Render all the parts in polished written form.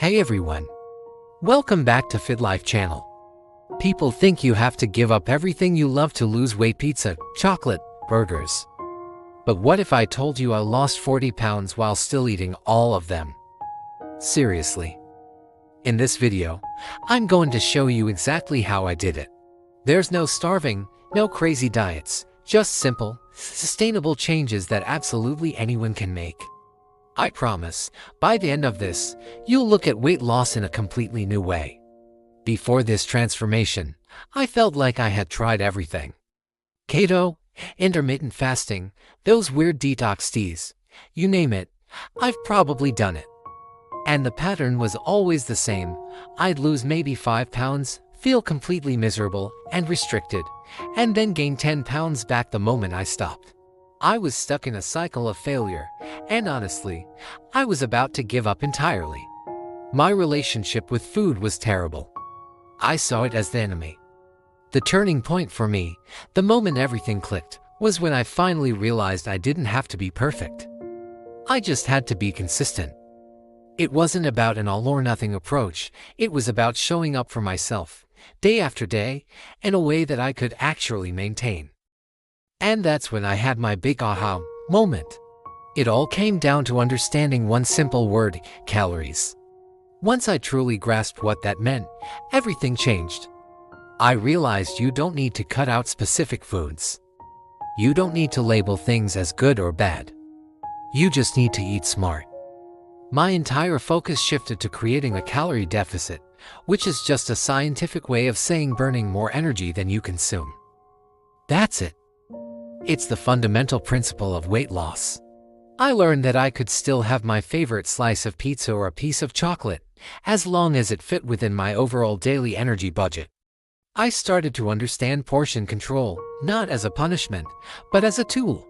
Hey everyone. Welcome back to Fit Life channel. People think you have to give up everything you love to lose weight: pizza, chocolate, burgers. But what if I told you I lost 40 pounds while still eating all of them? Seriously. In this video, I'm going to show you exactly how I did it. There's no starving, no crazy diets, just simple, sustainable changes that absolutely anyone can make. I promise, by the end of this, you'll look at weight loss in a completely new way. Before this transformation, I felt like I had tried everything. Keto, intermittent fasting, those weird detox teas, you name it, I've probably done it. And the pattern was always the same. I'd lose maybe 5 pounds, feel completely miserable and restricted, and then gain 10 pounds back the moment I stopped. I was stuck in a cycle of failure, and honestly, I was about to give up entirely. My relationship with food was terrible. I saw it as the enemy. The turning point for me, the moment everything clicked, was when I finally realized I didn't have to be perfect. I just had to be consistent. It wasn't about an all-or-nothing approach, it was about showing up for myself, day after day, in a way that I could actually maintain. And that's when I had my big aha moment. It all came down to understanding one simple word: calories. Once I truly grasped what that meant, everything changed. I realized you don't need to cut out specific foods. You don't need to label things as good or bad. You just need to eat smart. My entire focus shifted to creating a calorie deficit, which is just a scientific way of saying burning more energy than you consume. That's it. It's the fundamental principle of weight loss. I learned that I could still have my favorite slice of pizza or a piece of chocolate, as long as it fit within my overall daily energy budget. I started to understand portion control, not as a punishment, but as a tool.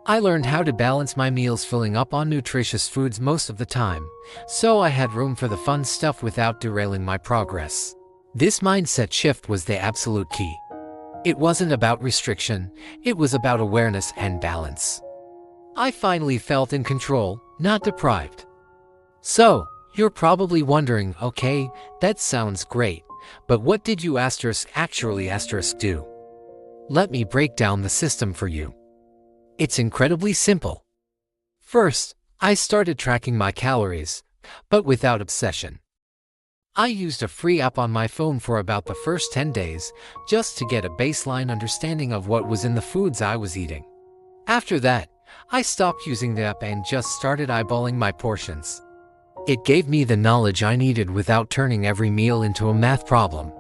I learned how to balance my meals, filling up on nutritious foods most of the time, so I had room for the fun stuff without derailing my progress. This mindset shift was the absolute key. It wasn't about restriction, it was about awareness and balance. I finally felt in control, not deprived. So, you're probably wondering, okay, that sounds great, but what did you actually do? Let me break down the system for you. It's incredibly simple. First, I started tracking my calories, but without obsession. I used a free app on my phone for about the first 10 days, just to get a baseline understanding of what was in the foods I was eating. After that, I stopped using the app and just started eyeballing my portions. It gave me the knowledge I needed without turning every meal into a math problem.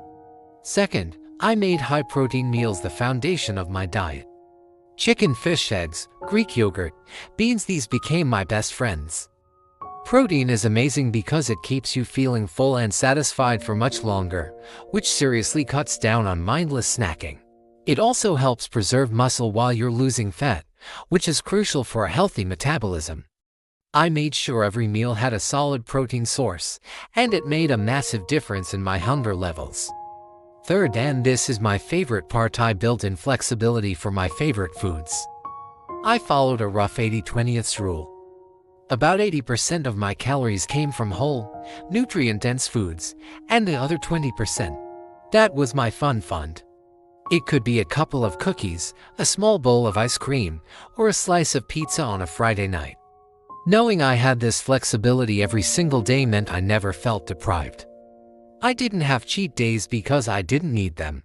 Second, I made high-protein meals the foundation of my diet. Chicken, fish, eggs, Greek yogurt, beans, these became my best friends. Protein is amazing because it keeps you feeling full and satisfied for much longer, which seriously cuts down on mindless snacking. It also helps preserve muscle while you're losing fat, which is crucial for a healthy metabolism. I made sure every meal had a solid protein source, and it made a massive difference in my hunger levels. Third, and this is my favorite part, I built in flexibility for my favorite foods. I followed a rough 80-20 rule. About 80% of my calories came from whole, nutrient-dense foods, and the other 20%. That was my fun fund. It could be a couple of cookies, a small bowl of ice cream, or a slice of pizza on a Friday night. Knowing I had this flexibility every single day meant I never felt deprived. I didn't have cheat days because I didn't need them.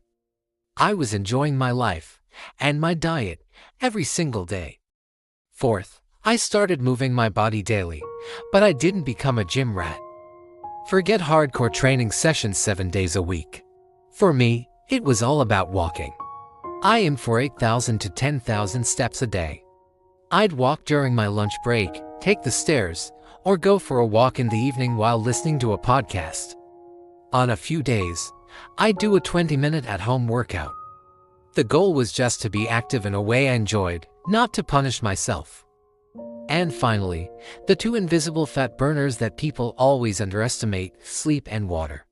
I was enjoying my life and my diet every single day. Fourth, I started moving my body daily, but I didn't become a gym rat. Forget hardcore training sessions 7 days a week. For me, it was all about walking. I aimed for 8,000 to 10,000 steps a day. I'd walk during my lunch break, take the stairs, or go for a walk in the evening while listening to a podcast. On a few days, I'd do a 20-minute at-home workout. The goal was just to be active in a way I enjoyed, not to punish myself. And finally, the two invisible fat burners that people always underestimate: sleep and water.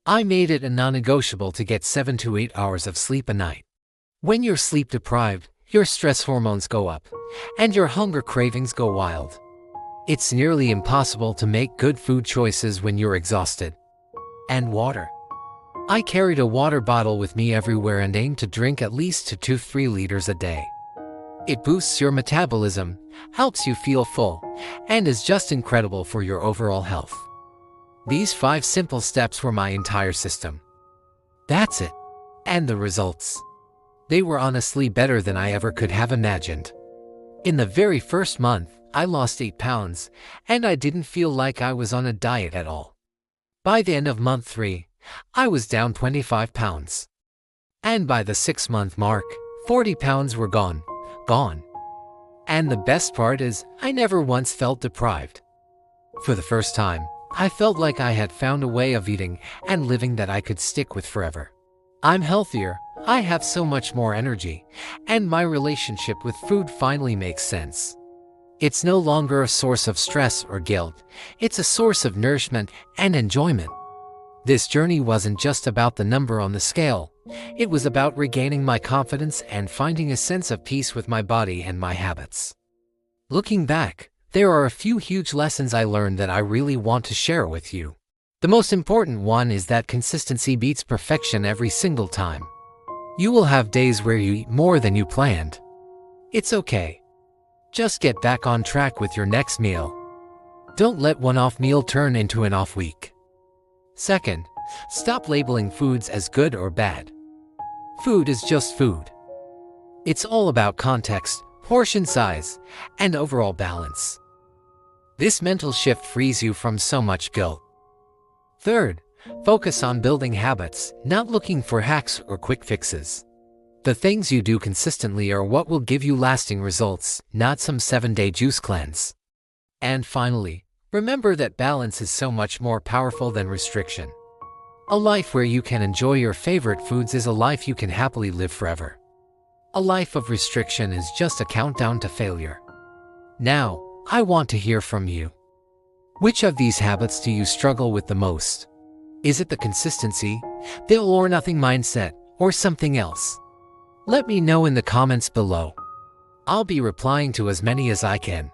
I made it a non-negotiable to get 7 to 8 hours of sleep a night. When you're sleep deprived, your stress hormones go up, and your hunger cravings go wild. It's nearly impossible to make good food choices when you're exhausted. And water. I carried a water bottle with me everywhere and aimed to drink at least 2 to 3 liters a day. It boosts your metabolism, helps you feel full, and is just incredible for your overall health. These 5 simple steps were my entire system. That's it. And the results. They were honestly better than I ever could have imagined. In the very first month, I lost 8 pounds, and I didn't feel like I was on a diet at all. By the end of month 3, I was down 25 pounds. And by the 6-month mark, 40 pounds were gone. And the best part is, I never once felt deprived. For the first time, I felt like I had found a way of eating and living that I could stick with forever. I'm healthier, I have so much more energy, and my relationship with food finally makes sense. It's no longer a source of stress or guilt, it's a source of nourishment and enjoyment. This journey wasn't just about the number on the scale, it was about regaining my confidence and finding a sense of peace with my body and my habits. Looking back, there are a few huge lessons I learned that I really want to share with you. The most important one is that consistency beats perfection every single time. You will have days where you eat more than you planned. It's okay. Just get back on track with your next meal. Don't let one off meal turn into an off week. Second, stop labeling foods as good or bad. Food is just food. It's all about context, portion size, and overall balance. This mental shift frees you from so much guilt. Third, focus on building habits, not looking for hacks or quick fixes. The things you do consistently are what will give you lasting results, not some 7-day juice cleanse. And finally, remember that balance is so much more powerful than restriction. A life where you can enjoy your favorite foods is a life you can happily live forever. A life of restriction is just a countdown to failure. Now, I want to hear from you. Which of these habits do you struggle with the most? Is it the consistency, the all or nothing mindset, or something else? Let me know in the comments below. I'll be replying to as many as I can.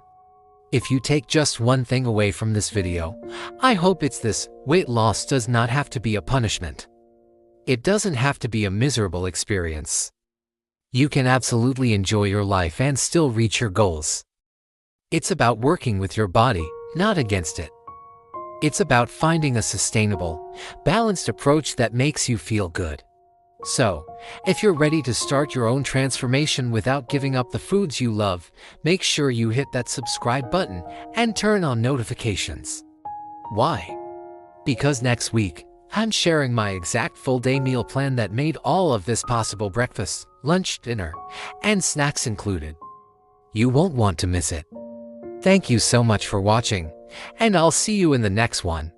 If you take just one thing away from this video, I hope it's this: weight loss does not have to be a punishment. It doesn't have to be a miserable experience. You can absolutely enjoy your life and still reach your goals. It's about working with your body, not against it. It's about finding a sustainable, balanced approach that makes you feel good. So, if you're ready to start your own transformation without giving up the foods you love, make sure you hit that subscribe button and turn on notifications. Why? Because next week, I'm sharing my exact full-day meal plan that made all of this possible: breakfast, lunch, dinner, and snacks included. You won't want to miss it. Thank you so much for watching, and I'll see you in the next one.